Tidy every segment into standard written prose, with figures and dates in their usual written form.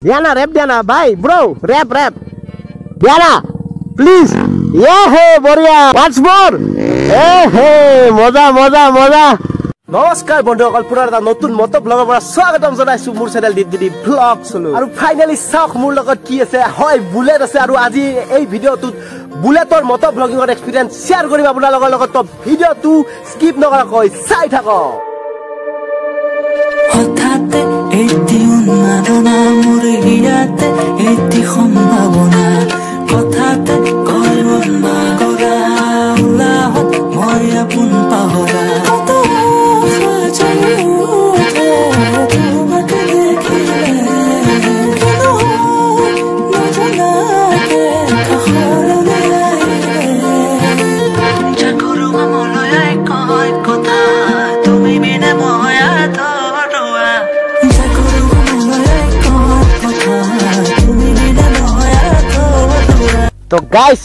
Diana, rap Diana, bye, bro, rap. Diana, please. Yeah, hey, Boria. Once more. Hey, moza. নমস্কাৰ বন্ধুসকল পুনৰ এটা নতুন মত ব্লগৰ পৰা স্বাগতম জনাইছো মোৰ চেনেল দিদি ব্লগ চলো আৰু ফাইনালি চাওক মোৰ লগত কি আছে হয় বুলেট আছে আৰু আজি এই ভিডিঅ'টোত বুলেটৰ মত ব্লগিঙৰ এক্সপেৰিয়েন্স শেয়াৰ কৰিম আপোনালোকৰ লগত তো ভিডিঅ'টো স্কিপ নকৰাকৈ চাই থাকক হঠাতে এটি উন্মাদনা মোৰ হিয়াতে এটি সম্ভাৱনা কথাতে কলম কৰা উলাহত মই আপোন পাহৰা তো গাইস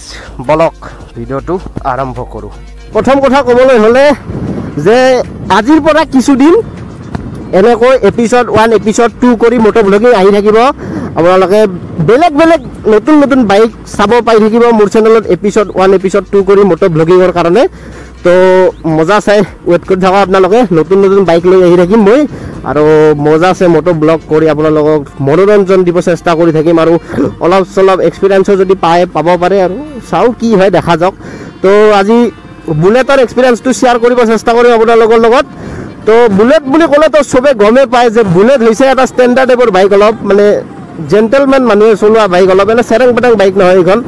বলক ভিডিওটো আৰম্ভ কৰো প্ৰথম কথা ক'বলৈ হলে যে আজিৰ পৰা কিছুদিন এনেকৈ এপিসোড 1 এপিসোড 2 কৰি মটো ব্লগিং আহি থাকিব আপোনালোকে বেলেগ নতুন বাইক চাব পাই থাকিব মোৰ চেনেলত এপিসোড 1 এপিসোড 2 কৰি মটো ব্লগিঙৰ কাৰণে তো মজা চাই ওয়েট কৰি থাকা আপোনালোকে নতুন বাইক লৈ আহি থাকিম মই আৰু মজা আছে মটো ব্লগ কৰি আপোনালোকক মনোৰঞ্জন দিব চেষ্টা কৰি থাকিম আৰু অলপ এক্সপেৰিয়েন্স যদি পাব পাৰে আৰু চাও কি হয় দেখা যাওক তো আজি বুলেটৰ এক্সপেৰিয়েন্সটো শেয়াৰ কৰিব চেষ্টা কৰিম আপোনালোকৰ লগত তো বুলেট বুলি ক'লে তো সবে গমে পায় যে বুলেট হৈছে এটা ষ্টেণ্ডাৰ্ড টাইপৰ বাইক অলপ মানে জেন্টলমেন মানুহে চলোৱা বাইক অলপ মানে চেৰেং পেটাং বাইক নহয় এইখন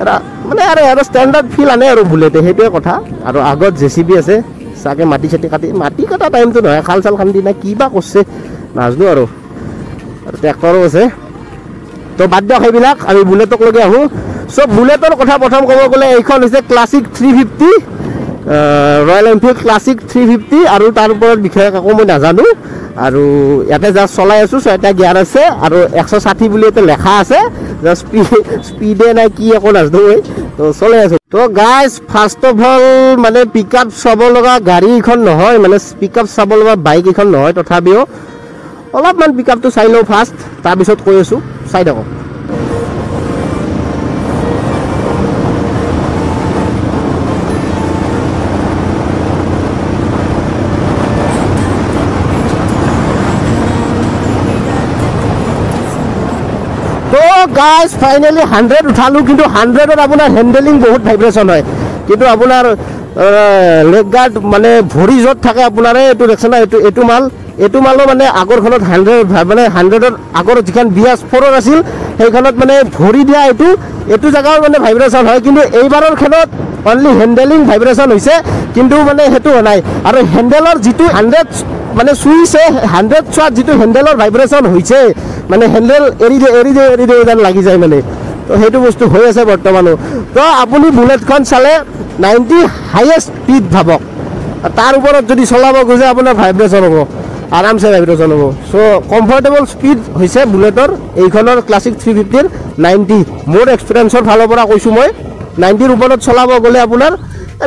এটা মানে আৰু ষ্টেণ্ডাৰ্ড ফিল আনে আৰু বুলেটে সেইটোৱে কথা আৰু আগত জেচিবি আছে চাগে মাটি কটা টাইমটো নহয় খাল চাল খান্দি না কিবা কৰিছে নাজানো আৰু ট্ৰেক্টৰো আছে তো বাদ দিয়ক সেইবিলাক আমি বুলেটক লগে আহোঁ সব বুলেটৰ কথা প্ৰথম ক'ব গ'লে এইখন হৈছে ক্লাছিক 350 ৰয়েল এনফিল্ড ক্লাছিক 350 আৰু তাৰ ওপৰত বিষয়ে একো মই নাজানো আৰু ইয়াতে জাষ্ট চলাই আছোঁ 6টা গিয়াৰ আছে আৰু 160 বুলি এটা লেখা আছে জাষ্ট স্পীডে নাই কি একো নাজানো মই তো চলাই আছোঁ তো গাইজ ফাৰ্ষ্ট অফ অল মানে পিকআপ চাব লগা গাড়ী এখন নহয় মানে পিকআপ চাব লগা বাইক এখন নহয় তথাপিও অলপমান পিকআপটো চাই লওঁ ফাৰ্ষ্ট তাৰপিছত কৈ আছোঁ চাই থাকক গাইজ ফাইনেলি 100 উঠালো কিন্তু 100ত আপোনাৰ হেণ্ডেলিং বহুত ভাইব্ৰেশ্যন হয় কিন্তু আপোনাৰ লেগ গাৰ্ড মানে ভৰি য'ত থাকে আপোনাৰ এইটো দেখছে না এইটো মালো মানে আগৰখনত 100 মানে 100ৰ আগৰ যিখন BS4 আছিল সেইখনত মানে ভৰি দিয়া এইটো জেগাৰ মানে ভাইব্ৰেশ্যন হয় কিন্তু এইবাৰৰ খেলত অনলি হেণ্ডেলিং ভাইব্ৰেশ্যন হৈছে কিন্তু মানে সেইটো নাই আৰু হেণ্ডেলৰ যিটো 100 মানে চুইছে 100 চোৱাত যিটো হেণ্ডেলৰ ভাইব্ৰেশ্যন হৈছে মানে হেণ্ডেল এৰি দে যেন লাগি যায় মানে তো সেইটো বস্তু হৈ আছে বৰ্তমানো তো আপুনি বুলেটখন চালে 90 হাইয়েষ্ট স্পীড ভাবক তাৰ ওপৰত যদি চলাব খোজে আপোনাৰ ভাইব্ৰেশ্যন হ'ব আৰামছে ভাইব্ৰেশ্যন হ'ব সো কমফৰ্টেবল স্পীড হৈছে বুলেটৰ এইখনৰ ক্লাছিক 350ৰ 90 মোৰ এক্সপিৰিয়েন্সৰ ফালৰ পৰা কৈছোঁ মই 90ৰ ওপৰত চলাব গ'লে আপোনাৰ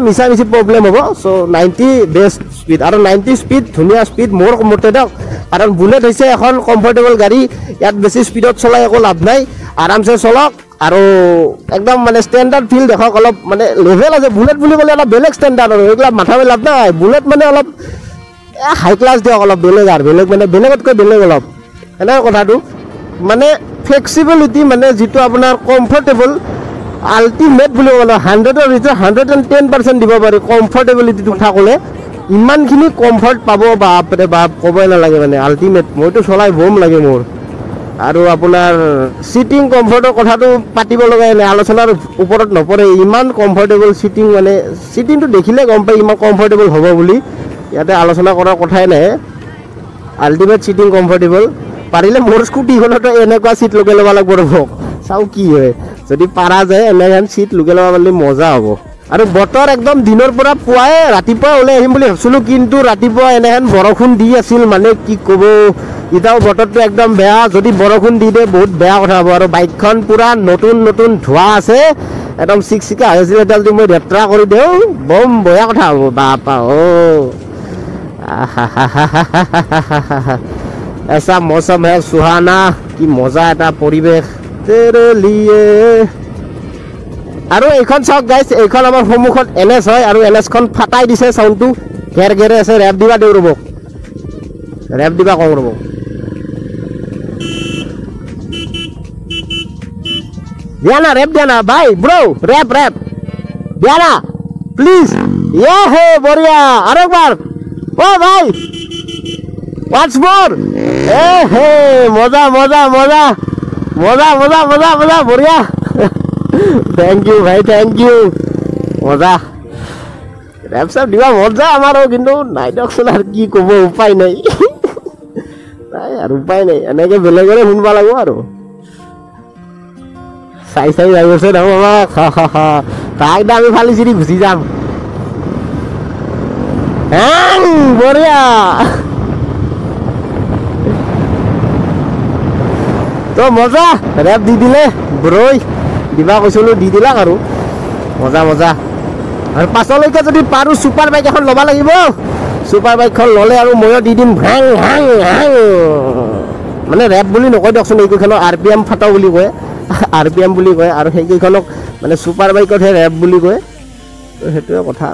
মিছা প্ৰব্লেম হ'ব সো 90 বেষ্ট স্পীড আৰু 90 স্পীড ধুনীয়া স্পীড মোৰ মতে দিয়ক কাৰণ বুলেট হৈছে এখন কমফৰ্টেবল গাড়ী ইয়াত বেছি স্পীডত চলাই একো লাভ নাই আৰামছে চলক আৰু একদম মানে ষ্টেণ্ডাৰ্ড ফিল দেখক অলপ মানে লেভেল আছে বুলেট বুলি ক'লে অলপ বেলেগ ষ্টেণ্ডাৰ্ড আৰু এইবিলাক মাথা লাভ নাই বুলেট মানে অলপ হাই ক্লাছ দিয়ক অলপ বেলেগ মানে বেলেগতকৈ বেলেগ অলপ এনেকুৱা কথাটো মানে ফ্লেক্সিবিলিটি মানে যিটো আপোনাৰ কমফৰ্টেবল আল্টিমেট বুলি ক'লে 100ৰ ভিতৰত 110% দিব পাৰি কমফৰ্টেবিলিটিটো কথা ক'লে ইমানখিনি কমফৰ্ট পাব বাপৰে বাপ ক'বই নালাগে মানে আল্টিমেট মইতো চলাই বম লাগে মোৰ আৰু আপোনাৰ সিটিং কমফৰ্টৰ কথাটো পাতিব লগা নাই আলোচনাৰ ওপৰত নপৰে ইমান কমফৰ্টেবল সিটিং মানে সিটিংটো দেখিলে গম পাই ইমান কমফৰ্টেবল হ'ব বুলি ইয়াতে আলোচনা কৰাৰ কথাই নাই আল্টিমেট সিটিং কমফৰ্টেবল পাৰিলে মোৰ স্কুটিখনতো এনেকুৱা সিট লগাই ল'ব লাগিব ৰ'ব চাও কি হয় যদি পাৰা যায় এনেহেন সিট লগাই ল'ব পাৰিলে মজা হ'ব আৰু বতৰ একদম দিনৰ পৰা পুৱাই ৰাতিপুৱা ওলাই আহিম বুলি ভাবিছিলোঁ কিন্তু ৰাতিপুৱা এনেহেন বৰষুণ দি আছিল মানে কি ক'ব এতিয়াও বতৰটো একদম বেয়া যদি বৰষুণ দি দিয়ে বহুত বেয়া কথা হ'ব আৰু বাইকখন পুৰা নতুন ধোৱা আছে একদম চিকচিকা হৈ আছিল এতিয়া যদি মই ৰেট্ৰা কৰি দিওঁ বম বেয়া কথা হ'ব বাপা ऐसा मौसम है सुहाना কি মজা এটা পৰিবেশ তেरे लिए আৰু এইখন চাওক গাইছ এইখন আমাৰ সন্মুখত এনএছ হয় আৰু এনএছখন ফাটাই দিছে সাউণ্ডটো ঘেৰ ঘেৰে আছে ৰেপ দিবা দেউ ৰব ৰেপ দিবা কওঁ ৰব দিয়া না ৰেপ দিয়া না ভাই ব্ৰো ৰেপ ৰেপ দিয়া না প্লিজ ইয়ে হে বঢ়িয়া আৰু একবাৰ ও ভাই once more হে মজা মজা মজা মজা মজা মজা মজা বঢ়িয়া থ্যাংক ইউ ভাই থ্যাংক ইউ মজা ৰেপ সব দিবা মজা আমাৰো কিন্তু নাই দকচোন আৰু কি ক'ব উপায় নাই নাই আৰু উপায় নাই এনেকে বেলেগৰে শুনবা লাগিব আৰু চাই চাই যাই আছে না বাবা তাক আমি ফালি চিৰি গুচি যাম বঢ়িয়া তো মজা ৰেপ দি দিলে ব্ৰই দিবা কৈছিলো দি দিলাক আৰু মজা মজা আৰু পাছলৈকে যদি পাৰো সুপাৰ বাইক এখন ল'বা লাগিব সুপাৰ বাইকখন ল'লে আৰু ময়ো দি দিম ভাং ভাং ভাং মানে ৰেপ বুলি নকয় দিয়কচোন এইকেইখনক RPM ফাটাও বুলি কয় RPM বুলি কয় আৰু সেইকেইখনক মানে সুপাৰ বাইকতহে ৰেপ বুলি কয় তো সেইটোৱে কথা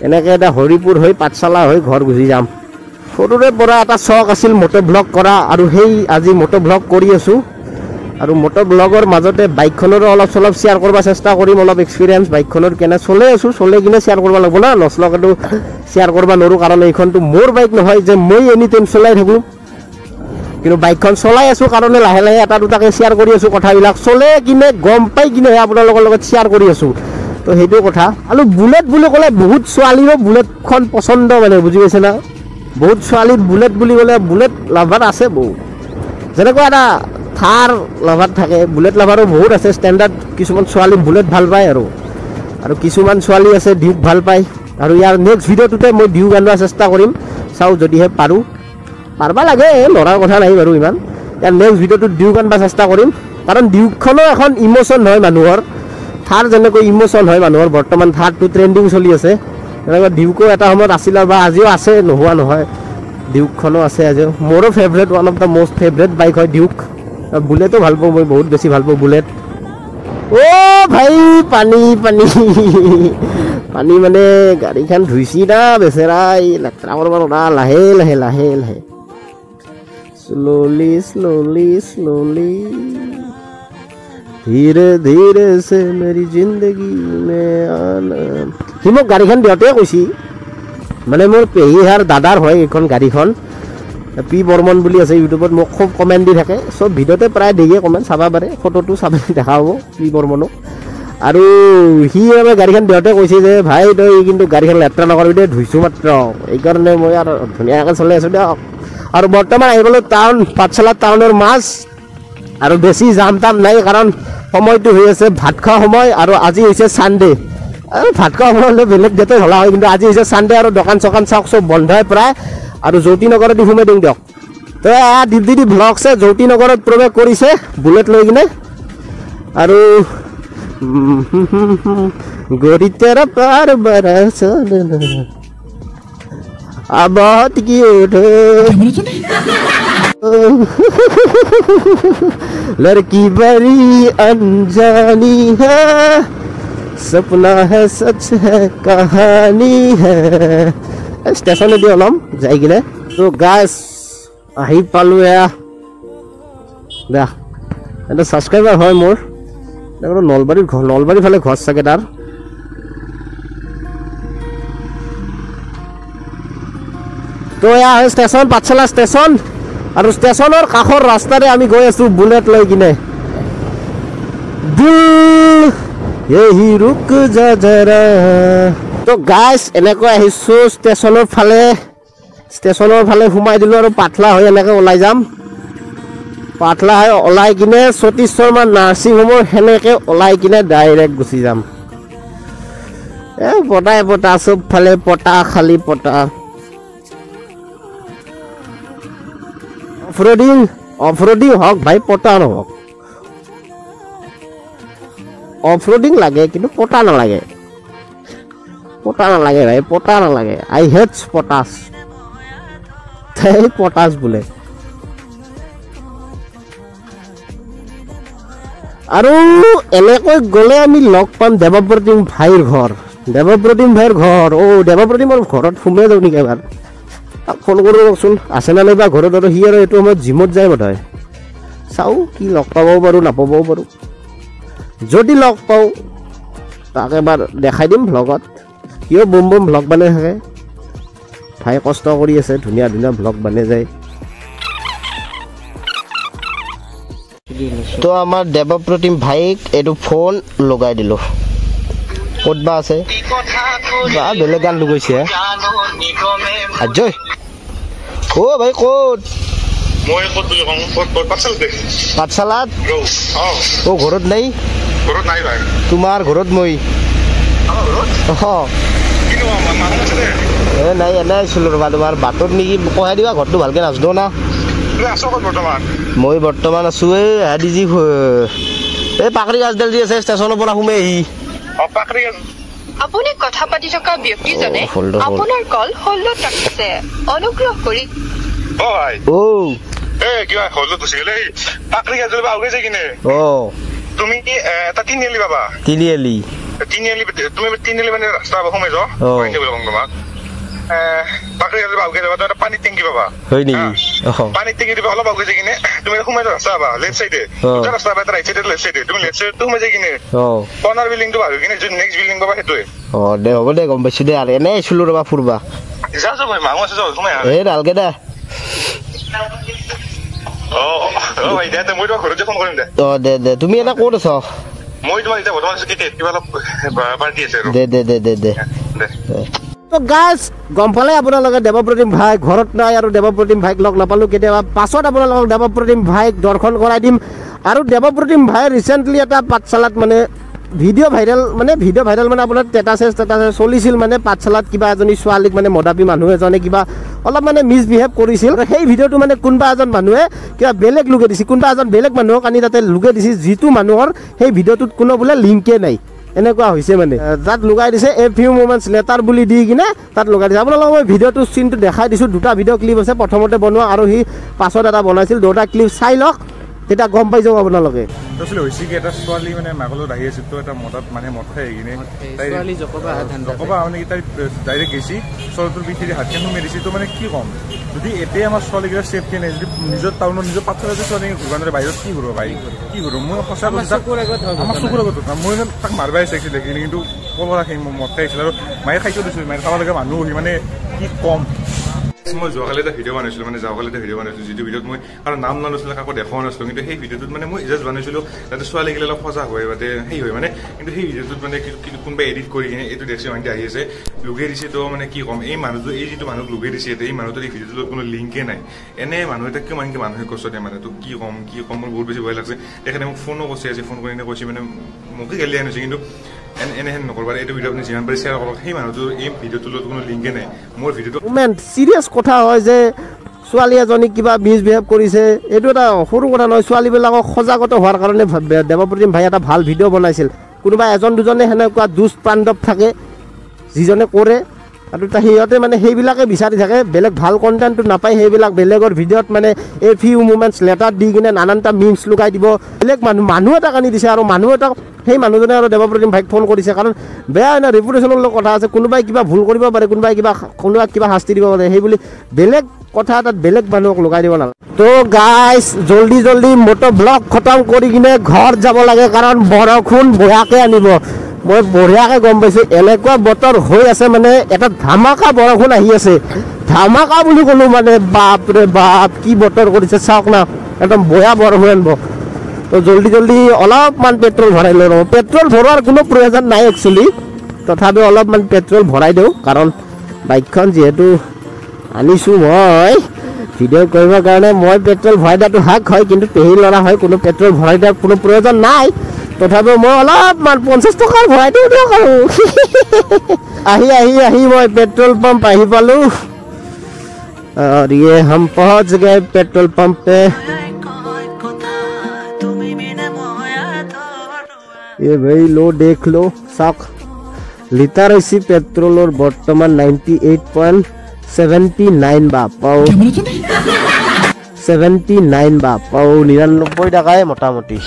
এনেকৈ এটা হৰিপুৰ হৈ পাঠশালা হৈ ঘৰ গুচি যাম সৰুৰে পৰা এটা চখ আছিল মটো ব্লগ কৰা আৰু সেই আজি মটো ব্লগ কৰি আছোঁ আৰু মটো ব্লগৰ মাজতে বাইকখনৰো অলপ চলপ শ্বেয়াৰ কৰিব চেষ্টা কৰিম অলপ এক্সপিৰিয়েঞ্চ বাইকখনৰ কেনে চলে আছোঁ চলে কিনে শ্বেয়াৰ কৰিব লাগিব না নচলকেতো শ্বেয়াৰ কৰিব নোৱাৰোঁ কাৰণ এইখনটো মোৰ বাইক নহয় যে মই এনি টাইম চলাই থাকোঁ কিন্তু বাইকখন চলাই আছোঁ কাৰণে লাহে লাহে এটা দুটাকৈ শ্বেয়াৰ কৰি আছোঁ কথাবিলাক চলে কিনে গম পাই কিনে আপোনালোকৰ লগত শ্বেয়াৰ কৰি আছোঁ তো সেইটো কথা আৰু বুলেট বুলি ক'লে বহুত ছোৱালীৰো বুলেটখন পচন্দ মানে বুজি পাইছে না বহুত ছোৱালীৰ বুলেট বুলি ক'লে বুলেট লাভাৰ আছে বহুত যেনেকুৱা এটা থাৰ লাভাৰ থাকে বুলেট লাভাৰো বহুত আছে ষ্টেণ্ডাৰ্ড কিছুমান ছোৱালী বুলেট ভাল পায় আৰু কিছুমান ছোৱালী আছে ডিউক ভাল পায় আৰু ইয়াৰ নেক্সট ভিডিঅ'টোতে মই ডিউক আনিব চেষ্টা কৰিম চাওঁ যদিহে পাৰোঁ পাৰবা লাগে ল'ৰাৰ কথা নাই বাৰু ইমান ইয়াৰ নেক্সট ভিডিঅ'টোত ডিউক আনিব চেষ্টা কৰিম কাৰণ ডিউকখনো এখন ইম'চন হয় মানুহৰ থাৰ যেনেকৈ ইম'চন হয় মানুহৰ বৰ্তমান থাৰটো ট্ৰেণ্ডিং চলি আছে তেনেকুৱা ডিউকো এটা সময়ত আছিল বা আজিও আছে নোহোৱা নহয় ডিউকখনো আছে আজিও মোৰো favourite one of the most favourite bike হয় ডিউক বুলেটো ভাল পাওঁ মই বহুত বেছি ভাল পাওঁ বুলেট অ' ভাই পানী পানী পানী মানে গাড়ীখন ধুইছি না বেচেৰা এই লেতেৰা কৰিব নোৱাৰা লাহে লাহে লাহে লাহে শ্ল'লি শ্ল'লি শ্ল'লি ধীৰে ধীৰে সে মেৰি জিন্দগী মে আনা সি মোক গাড়ীখন দিওঁতে কৈছি মানে মোৰ পেহীহাৰ দাদাৰ হয় এইখন গাড়ীখন পি বৰ্মন বুলি আছে ইউটিউবত মোক খুব কমেণ্ট দি থাকে চব ভিডিঅ'তে প্ৰায় দিয়ে কমেণ্ট চাবা পাৰে ফটোটো চাবলৈ দেখা হ'ব পি বৰ্মনক আৰু সি আমাৰ গাড়ীখন দিওঁতে কৈছে যে ভাই তই কিন্তু গাড়ীখন লেতেৰা নকৰিবি দেই ধুইছোঁ মাত্ৰ এইকাৰণে মই আৰু ধুনীয়াকৈ চলাই আছোঁ দিয়ক আৰু বৰ্তমান আহি গ'লোঁ টাউন পাঠশালা টাউনৰ মাছ আৰু বেছি জাম তাম নাই কাৰণ সময়টো হৈ আছে ভাত খোৱা সময় আৰু আজি হৈছে ছানডে আৰু ভাত খোৱা সময় হ'লে বেলেগ ডেটে ধৰা হয় কিন্তু আজি হৈছে ছানডে আৰু দোকান চকান চাওক চব বন্ধই প্ৰায় আৰু জ্যোতি নগৰত সোমাই দিওঁ দিয়ক তো দীপ্তি ভ্লগছে জ্যোতি নগৰত প্ৰৱেশ কৰিছে বুলেট লৈ কিনে আৰু গৰি তেৰা পাৰ বৰছ আবাদ কি উঠে लड़की बड़ी अनजानी है सपना है सच है कहानी है स्टेशन दियो लम जाई किने तो गाइस आही पालु या दे এটা সাবস্ক্রাইবার হয় মোর দেখো নলবাড়ি ফালে ঘর থাকে তার তো এয়া স্টেশন পাঠশালা স্টেশন আৰু ষ্টেচনৰ কাষৰ ৰাস্তাৰে আমি গৈ আছো বুলেট লৈ কিনে দিল यही रुक जा जरा তো গাইস এনেকৈ আহিছো ষ্টেচনৰ ফালে সোমাই দিলো আৰু পাঠলা হৈ এনেকৈ ওলাই যাম পাঠলা হৈ ওলাই কিনে সতীশ শৰ্মা নাৰ্ছিং হোমৰ হেনেকৈ ওলাই কিনে ডাইৰেক্ট গুচি যাম পটাই পটা চব ফালে পটা খালি পটা অফৰোডিং হওক ভাই পটা নহওক অফৰোডিং লাগে কিন্তু পটা নালাগে ভাই পটা নালাগে আই হেটস পটাছ এই পটাছ বোলে আৰু এনেকৈ গ'লে আমি লগ পাম দেৱপ্ৰতিম ভাইৰ ঘৰ দেৱপ্ৰতিমৰ ঘৰত সোমাই যাওঁ নেকি এবাৰ ফোন কৰোঁ কওকচোন আছে নে নাইবা ঘৰত আৰু সি আৰু এইটো সময়ত জিমত যায় বোধ হয় চাওঁ কি লগ পাবও পাৰোঁ নাপাবও পাৰোঁ যদি লগ পাওঁ তাক এবাৰ দেখাই দিম ভ্লগত সিও বুম ভ্লগ বনাই থাকে ভাই কষ্ট কৰি আছে ধুনীয়া ভ্লগ বনাই যায় তো আমাৰ দেৱপ্ৰতিম ভাইক এইটো ফোন লগাই দিলোঁ ক'ত বা আছে বা বেলেগ গান লগাইছে আজয় অ ভাই ক'ত পাঠশালাত অ ঘৰত নাই তোমাৰ ঘৰত মই নাই এনে আহিছিলোঁ ৰ'বা তোমাৰ বাটত নেকি কহাই দিবা ঘৰটো ভালকৈ নাজানো না মই বৰ্তমান আছোঁ এই হেৰি যি এই পাকৰি গাছডাল যি আছে ষ্টেচনৰ পৰা সোমাই আহি আপুনি কথা পাতি থকা ব্যক্তিজনে আপোনাৰ কল হোল্ডত ৰাখিছে অনুগ্ৰহ কৰি তুমি এটা তিনিআলি পাবা তিনিআলি তুমি মানে ৰাস্তা সোমাই যোৱা তোমাক পাকৰি গাছ আগে যাবা এটা পানীৰ টেংকি পাবা হয় নেকি পানীৰ টেংকি দিবা অলপ আগে যাই কিনে তুমি সোমাই যোৱা ৰাস্তা পাবা লেফ্ট চাইডে ৰাস্তা পাবা ৰাইট চাইডে লেফ্ট চাইডে তুমি লেফ্ট চাইডে সোমাই যাই কিনে কৰ্ণাৰ বিল্ডিংটো ভাবি কিনে যোন নেক্সট বিল্ডিং পাবা সেইটোৱে দে হ'ব দে গম পাইছোঁ দে আৰু এনেই আহিছিলোঁ ৰ'বা ফুৰবা যা মই মানুহ আছে যাওঁ সোমাই এই ভালকে দে দে তুমি এটা ক'ত আছ মই তোমাৰ এতিয়া বৰ্তমান কিবা অলপ পাৰ্টি আছে দে তো গাইজ গম পালে আপোনালোকে দেৱপ্ৰতিম ভাই ঘৰত নাই আৰু দেৱপ্ৰতিম ভাইক লগ নাপালোঁ কেতিয়াবা পাছত আপোনালোকক দেৱপ্ৰতিম ভাইক দৰ্শন কৰাই দিম আৰু দেৱপ্ৰতিম ভাই ৰিচেণ্টলি এটা পাঠশালাত মানে ভিডিঅ' ভাইৰেল মানে আপোনাৰ ষ্টেটাছে চলিছিল মানে পাঠশালাত কিবা এজনী ছোৱালীক মানে মদাপী মানুহ এজনে কিবা অলপ মানে মিছবিহেভ কৰিছিল সেই ভিডিঅ'টো মানে কোনোবা এজন মানুহে কিবা বেলেগ লুকাই দিছে কোনোবা এজন বেলেগ মানুহক আনি তাতে লুকাই দিছে যিটো মানুহৰ সেই ভিডিঅ'টোত কোনো বোলে লিংকে নাই এনেকুৱা হৈছে মানে তাত লুকাই দিছে এ ফিউ মোমেণ্টছ লেটাৰ বুলি দি কিনে তাত লুকাই দিছে আপোনালোকক মই ভিডিঅ'টো চিনটো দেখাই দিছোঁ দুটা ভিডিঅ' ক্লিপ আছে প্ৰথমতে বনোৱা আৰু সি পাছত এটা বনাইছিল দুটা ক্লিপ চাই লওক তেতিয়া গম পাই যাব আপোনালোকে আসলে হৈছে কি এটা ছোৱালী মানে মাগলত আহি আছিল তো এটা মদত মানে মদ খাই কিনে ছোৱালী জকবা মানে তাই ডাইৰেক্ট গেছি ছোৱালীটোৰ পিঠিৰে হাতখন সোমাই দিছে তো মানে কি ক'ম যদি এতিয়া আমাৰ ছোৱালীকেইটা ছেফটি নাই যদি নিজৰ টাউনত নিজৰ পাঠশালাতে ছোৱালী ঘূৰাণৰে বাহিৰত কি কৰিব ভাই কি কৰোঁ মই সঁচা আমাৰ চকুৰ আগত মই তাক মাৰবাই চাইছিল দেখিলে কিন্তু ক'ব ৰাখি মদ খাইছিল আৰু মায়ে খাইছোঁ দিছোঁ মায়ে খাব লগা মানুহ সি মানে কি ক'ম মই যোৱাকালি এটা ভিডিঅ' বনাইছিলোঁ মানে যিটো ভিডিঅ'ত মই কাৰণ নাম নালৈছিলোঁ কাকো দেখাও নাছিলোঁ কিন্তু সেই ভিডিঅ'টোত মানে মই জাষ্ট বনাইছিলোঁ যাতে ছোৱালীগিলা অলপ সজাগ হয় যাতে সেই হয় মানে কিন্তু সেই ভিডিঅ'টোত মানে কোনোবাই এডিট কৰি কিনে এইটো দেখছি মাইণ্টি আহি আছে লুকাই দিছে তো মানে কি ক'ম এই মানুহটো এই যিটো মানুহক লুকাই দিছে এই মানুহটোৰ এই ভিডিঅ'টোত কোনো লিংকে নাই এনে মানুহ এটা কিয় মানকে মানুহে কষ্ট দিয়ে মানে তো কি ক'ম মোৰ বহুত বেছি ভয় লাগছে তেখেতে মোক ফোনো কৰিছে আজি ফোন কৰি কৈছে মানে মোকে গালি আনিছে কিন্তু এনেহেন নকৰবা এইটো ভিডিঅ' আপুনি যিমান পাৰে শ্বেয়াৰ কৰক সেই মানুহটোৰ এই ভিডিঅ'টোৰ লগত কোনো লিংকে নাই মোৰ ভিডিঅ'টো চিৰিয়াছ কথা হয় যে ছোৱালী এজনীক কিবা মিছবিহেভ কৰিছে এইটো এটা সৰু কথা নহয় ছোৱালীবিলাকক সজাগত হোৱাৰ কাৰণে দেৱপ্ৰতিম ভাই এটা ভাল ভিডিঅ' বনাইছিল কোনোবা এজন দুজনে সেনেকুৱা দুষ্পাণ্ডৱ থাকে যিজনে কৰে আৰু সিহঁতে মানে সেইবিলাকে বিচাৰি থাকে বেলেগ ভাল কণ্টেণ্টটো নাপায় সেইবিলাক বেলেগৰ ভিডিঅ'ত মানে এ ফিউ মোমেণ্টছ লেটাৰ দি কিনে নানানটা মিমছ লগাই দিব বেলেগ মানুহ এটাক আনি দিছে আৰু মানুহ এটাক সেই মানুহজনে আৰু দেৱপ্ৰতিম ভাইক ফোন কৰিছে কাৰণ বেয়া এনে ৰেপুটেশ্যনৰ লগত কথা আছে কোনোবাই কিবা ভুল কৰিব পাৰে কোনোবাই কিবা শাস্তি দিব পাৰে সেই বুলি বেলেগ কথা এটাত বেলেগ মানুহক লগাই দিব নালাগে তো গাইজ জল্দি মোটো ব্লগ খতম কৰি কিনে ঘৰ যাব লাগে কাৰণ বৰষুণ বয়াকে আনিব মই বঢ়িয়াকৈ গম পাইছোঁ এনেকুৱা বতৰ হৈ আছে মানে এটা ধামাকা বৰষুণ আহি আছে ধামাকা বুলি ক'লোঁ মানে বাপৰে বাপ কি বতৰ কৰিছে চাওক না একদম বয়া বৰষুণ আনিব তো জল্দি অলপমান পেট্ৰল ভৰাই লৈ লওঁ পেট্ৰল ভৰোৱাৰ কোনো প্ৰয়োজন নাই একচুৱেলি তথাপিও অলপমান পেট্ৰল ভৰাই দিওঁ কাৰণ বাইকখন যিহেতু আনিছোঁ মই ভিডিঅ' কৰিবৰ কাৰণে মই পেট্ৰল ভৰাই দিয়াটো হাক হয় কিন্তু পেহী ল'ৰা হয় কোনো পেট্ৰল ভৰাই দিয়াৰ কোনো প্ৰয়োজন নাই তথাপিও মই অলপমান 50 টকাৰ ভৰাই দিওঁ দিয়ক আৰু আহি মই পেট্ৰল পাম্প আহি পালোঁ और ये हम पहुंच गए पेट्रोल पंप पे ये भाई लो देख लो साक लिटार पेट्रोलर बर्तमान 98.6 79 বাপাও 79 বাপাও 99 টাকায় মোটামুটি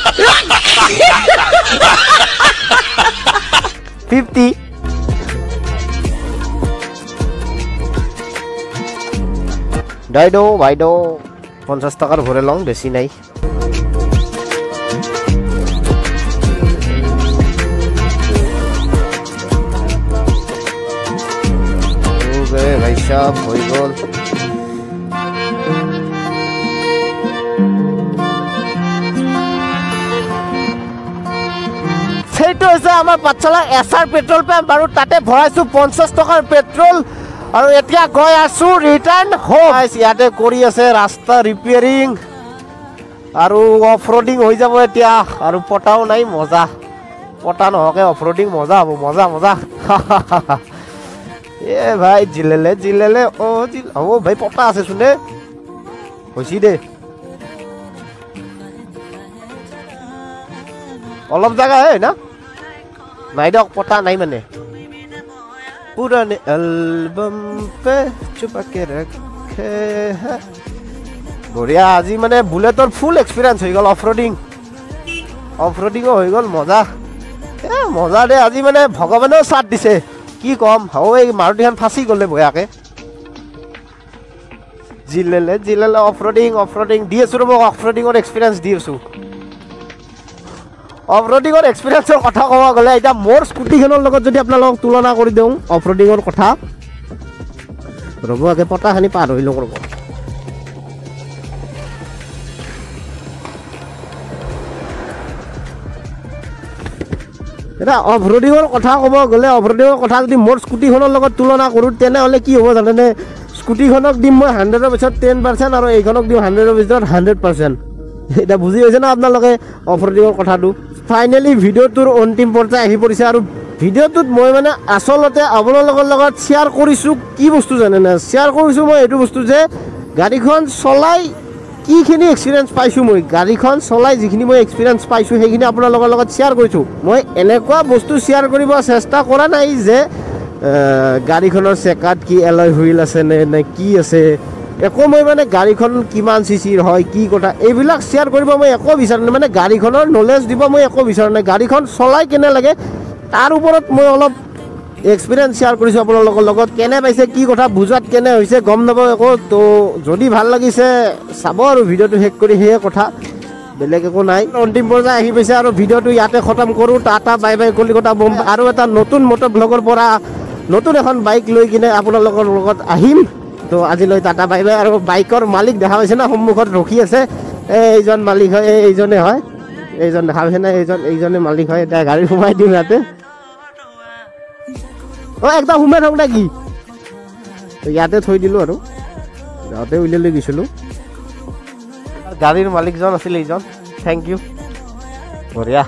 50 বাইদেউ 50 টাকার ভরে লং বেশি নাই ভাই সাহেব হয়ে গেল সেইটো হৈছে আমাৰ পাঠশালা এছআৰ পেট্ৰল পাম্প আৰু তাতে ভৰাইছো 50 টকাৰ পেট্ৰল আৰু এতিয়া গৈ আছো ৰিটাৰ্ণ হোম ইয়াতে কৰি আছে ৰাস্তা ৰিপেয়াৰিং আৰু অফ ৰোডিং হৈ যাব এতিয়া আৰু পটাও নাই মজা পটা নহকে অফ ৰোডিং মজা হ'ব মজা এ ভাই জিলেলে ও ভাই পটা আছে শুনে হৈছি দে অলপ জায়গা হে না নাই দক পটা নাই মানে পুরানে এলবাম পে চুপা কে রাখে বঢ়িয়া আজি মানে বুলেটৰ ফুল এক্সপিৰিয়েন্স হৈ গল অফ ৰোডিং হৈ গল মজা দে আজি মানে ভগৱানেও সাথ দিছে কি কম হাও এই মাৰুতিখন ফাঁসি গলে বয়াকে জিলেলে অফ ৰোডিং দি আছো ৰব অফ ৰোডিঙৰ এক্সপিৰিয়েন্স দি আছো অফ ৰোডিঙৰ এক্সপিৰিয়েন্সৰ কথা ক'ব গ'লে এতিয়া মোৰ স্কুটিখনৰ লগত যদি আপোনালোকক তুলনা কৰি দিওঁ অফ ৰোডিঙৰ কথা ৰব আগে পটাখানি পাৰ হৈ লওঁ ৰব এটা অফ ৰোডিঙৰ কথা ক'ব গ'লে অফ ৰোডিঙৰ কথা যদি মোৰ স্কুটিখনৰ লগত তুলনা কৰোঁ তেনেহ'লে কি হ'ব জানেনে স্কুটিখনক দিম মই 100ৰ পিছত 10% আৰু এইখনক দিম 100ৰ পিছত 100%। এটা বুজি পাইছে না আপোনালোকে অফ ৰোডিঙৰ কথাটো। ফাইনেলি ভিডিঅ'টোৰ অন্তিম পৰ্যায় আহি পৰিছে আৰু ভিডিঅ'টোত মই মানে আচলতে আপোনালোকৰ লগত শ্বেয়াৰ কৰিছোঁ কি বস্তু জানেনে, শ্বেয়াৰ কৰিছোঁ মই এইটো বস্তু যে গাড়ীখন চলাই কিখিনি এক্সপিৰিয়েন্স পাইছোঁ, মই গাড়ীখন চলাই যিখিনি মই এক্সপিৰিয়েন্স পাইছোঁ সেইখিনি আপোনালোকৰ লগত শ্বেয়াৰ কৰিছোঁ। মই এনেকুৱা বস্তু শ্বেয়াৰ কৰিব চেষ্টা কৰা নাই যে গাড়ীখনৰ চেকাত কি এলয় হুইল আছে নে কি আছে, একো মই মানে গাড়ীখন কিমান চিচিৰ হয় কি কথা এইবিলাক শ্বেয়াৰ কৰিব মই একো বিচাৰা নাই, মানে গাড়ীখনৰ নলেজ দিব মই একো বিচাৰা নাই। গাড়ীখন চলাই কেনে লাগে তাৰ ওপৰত মই অলপ এক্সপিৰিয়েন্স শ্বেয়াৰ কৰিছোঁ আপোনালোকৰ লগত। কেনে পাইছে কি কথা বুজাত কেনে হৈছে গম নাপাওঁ একো। তো যদি ভাল লাগিছে চাব আৰু ভিডিঅ'টো শেষ কৰি সেয়ে কথা, বেলেগ একো নাই। অন্তিম পৰ্যায় আহি পাইছে আৰু ভিডিঅ'টো ইয়াতে খতম কৰোঁ। টাটা বাই বাই কলিকতা বম। আৰু এটা নতুন মটৰ ব্লগৰ পৰা নতুন এখন বাইক লৈ কিনে আপোনালোকৰ লগত আহিম। তো আজিলৈ টাটা বাই বাই। আৰু বাইকৰ মালিক দেখা পাইছে না সন্মুখত ৰখি আছে, এইজন মালিক হয়, এইজনে হয়, এইজন দেখা পাইছে না, এইজনে মালিক হয়। এতিয়া গাড়ী সোমাই দিম ইয়াতে। একদম সোমাই থাকোঁ নেকি, ইয়াতে থৈ দিলোঁ আৰু যাওঁতে উলিয়াই লৈ গৈছিলোঁ। গাড়ীৰ মালিকজন আছিলে এইজন, থেংক ইউ, বঢ়িয়া।